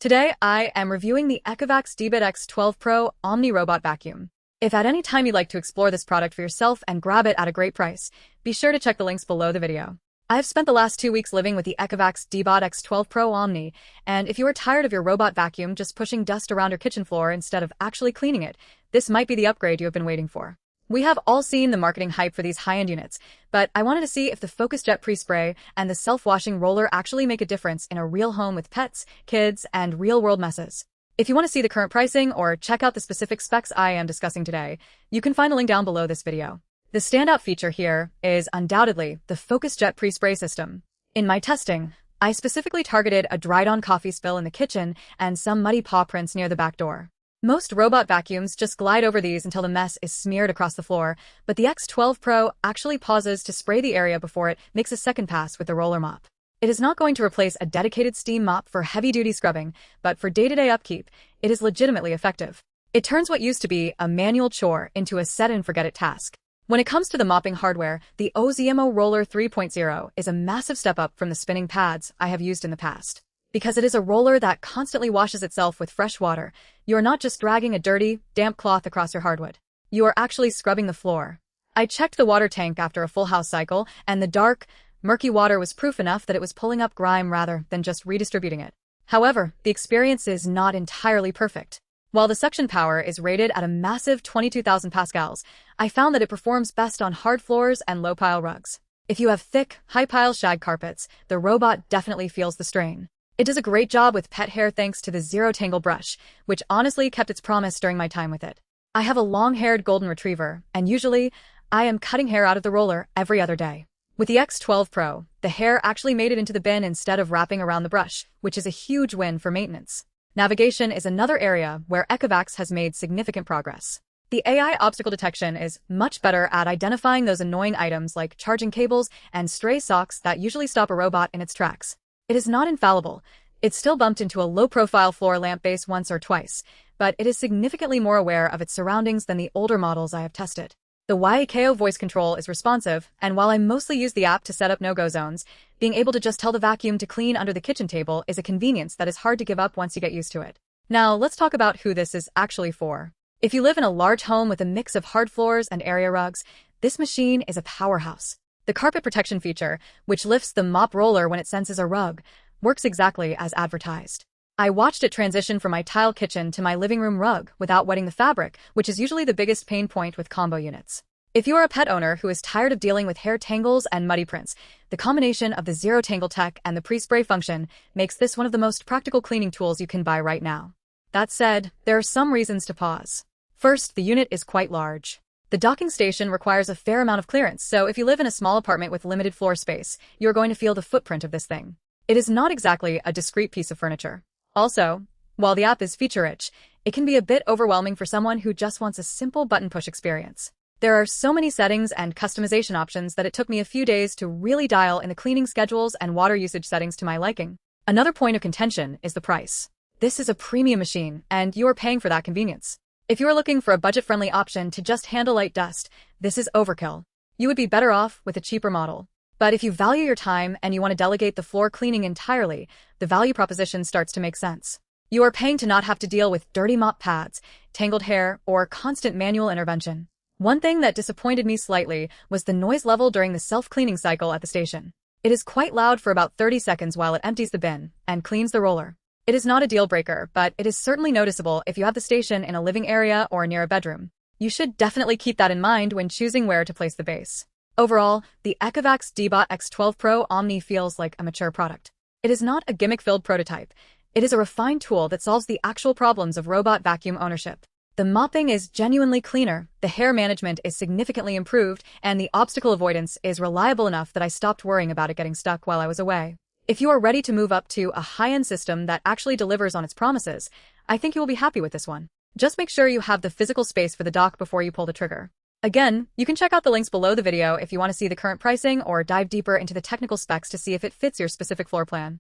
Today, I am reviewing the ECOVACS DEEBOT X12 PRO Omni Robot Vacuum. If at any time you'd like to explore this product for yourself and grab it at a great price, be sure to check the links below the video. I've spent the last 2 weeks living with the ECOVACS DEEBOT X12 PRO Omni, and if you are tired of your robot vacuum just pushing dust around your kitchen floor instead of actually cleaning it, this might be the upgrade you have been waiting for. We have all seen the marketing hype for these high-end units, but I wanted to see if the FocusJet Pre-Spray and the self-washing roller actually make a difference in a real home with pets, kids, and real-world messes. If you want to see the current pricing or check out the specific specs I am discussing today, you can find a link down below this video. The standout feature here is undoubtedly the FocusJet Pre-Spray system. In my testing, I specifically targeted a dried-on coffee spill in the kitchen and some muddy paw prints near the back door. Most robot vacuums just glide over these until the mess is smeared across the floor, but the X12 Pro actually pauses to spray the area before it makes a second pass with the roller mop. It is not going to replace a dedicated steam mop for heavy-duty scrubbing, but for day-to-day upkeep, it is legitimately effective. It turns what used to be a manual chore into a set-and-forget-it task. When it comes to the mopping hardware, the OZMO Roller 3.0 is a massive step up from the spinning pads I have used in the past. Because it is a roller that constantly washes itself with fresh water, you are not just dragging a dirty, damp cloth across your hardwood. You are actually scrubbing the floor. I checked the water tank after a full house cycle, and the dark, murky water was proof enough that it was pulling up grime rather than just redistributing it. However, the experience is not entirely perfect. While the suction power is rated at a massive 22,000 pascals, I found that it performs best on hard floors and low-pile rugs. If you have thick, high-pile shag carpets, the robot definitely feels the strain. It does a great job with pet hair thanks to the ZeroTangle brush, which honestly kept its promise during my time with it. I have a long-haired golden retriever, and usually, I am cutting hair out of the roller every other day. With the X12 Pro, the hair actually made it into the bin instead of wrapping around the brush, which is a huge win for maintenance. Navigation is another area where ECOVACS has made significant progress. The AI obstacle detection is much better at identifying those annoying items like charging cables and stray socks that usually stop a robot in its tracks. It is not infallible. It still bumped into a low-profile floor lamp base once or twice, but it is significantly more aware of its surroundings than the older models I have tested. The YAKO voice control is responsive, and while I mostly use the app to set up no-go zones, being able to just tell the vacuum to clean under the kitchen table is a convenience that is hard to give up once you get used to it. Now, let's talk about who this is actually for. If you live in a large home with a mix of hard floors and area rugs, this machine is a powerhouse. The carpet protection feature, which lifts the mop roller when it senses a rug, works exactly as advertised. I watched it transition from my tile kitchen to my living room rug without wetting the fabric, which is usually the biggest pain point with combo units. If you are a pet owner who is tired of dealing with hair tangles and muddy prints, the combination of the ZeroTangle tech and the pre-spray function makes this one of the most practical cleaning tools you can buy right now. That said, there are some reasons to pause. First, the unit is quite large. The docking station requires a fair amount of clearance, so if you live in a small apartment with limited floor space, you're going to feel the footprint of this thing. It is not exactly a discreet piece of furniture. Also, while the app is feature-rich, it can be a bit overwhelming for someone who just wants a simple button-push experience. There are so many settings and customization options that it took me a few days to really dial in the cleaning schedules and water usage settings to my liking. Another point of contention is the price. This is a premium machine, and you are paying for that convenience. If you are looking for a budget-friendly option to just handle light dust, this is overkill. You would be better off with a cheaper model. But if you value your time and you want to delegate the floor cleaning entirely, the value proposition starts to make sense. You are paying to not have to deal with dirty mop pads, tangled hair, or constant manual intervention. One thing that disappointed me slightly was the noise level during the self-cleaning cycle at the station. It is quite loud for about 30 seconds while it empties the bin and cleans the roller. It is not a deal breaker, but it is certainly noticeable if you have the station in a living area or near a bedroom. You should definitely keep that in mind when choosing where to place the base. Overall, the ECOVACS DEEBOT X12 PRO Omni feels like a mature product. It is not a gimmick-filled prototype. It is a refined tool that solves the actual problems of robot vacuum ownership. The mopping is genuinely cleaner, the hair management is significantly improved, and the obstacle avoidance is reliable enough that I stopped worrying about it getting stuck while I was away. If you are ready to move up to a high-end system that actually delivers on its promises, I think you will be happy with this one. Just make sure you have the physical space for the dock before you pull the trigger. Again, you can check out the links below the video if you want to see the current pricing or dive deeper into the technical specs to see if it fits your specific floor plan.